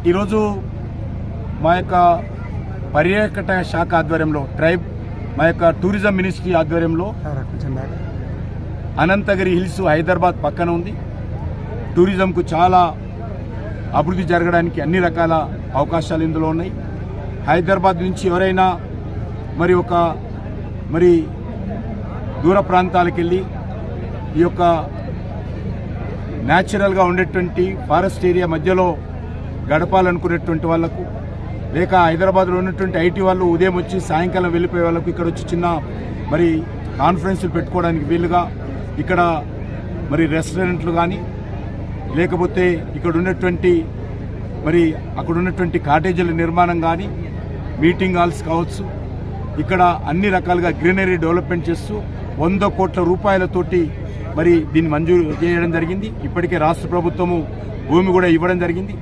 ఈరోజు మా యొక్క పర్యాటక శాఖ ఆధ్వర్యంలో మా యొక్క టూరిజం మినిస్ట్రీ ఆధ్వర్యంలో అనంతగిరి హిల్స్ హైదరాబాద్ పక్కన ఉంది. టూరిజంకు చాలా అభివృద్ధి జరగడానికి అన్ని రకాల అవకాశాలు ఇందులో ఉన్నాయి. హైదరాబాద్ నుంచి ఎవరైనా మరి దూర ప్రాంతాలకు వెళ్ళి ఈ యొక్క న్యాచురల్గా ఉండేటువంటి ఫారెస్ట్ ఏరియా మధ్యలో గడపాలనుకునేటువంటి వాళ్లకు, లేక హైదరాబాద్లో ఉన్నటువంటి ఐటీ వాళ్ళు ఉదయం వచ్చి సాయంకాలం వెళ్ళిపోయే వాళ్ళకు ఇక్కడ వచ్చి చిన్న కాన్ఫరెన్స్లు పెట్టుకోవడానికి వీలుగా ఇక్కడ రెస్టారెంట్లు కానీ, లేకపోతే ఇక్కడ ఉన్నటువంటి అక్కడ ఉన్నటువంటి కాటేజీల నిర్మాణం కానీ, మీటింగ్ హాల్స్ కావచ్చు, ఇక్కడ అన్ని రకాలుగా గ్రీనరీ డెవలప్మెంట్ చేస్తూ 100 కోట్ల రూపాయలతోటి దీన్ని మంజూరు చేయడం జరిగింది. ఇప్పటికే రాష్ట్ర ప్రభుత్వము భూమి కూడా ఇవ్వడం జరిగింది.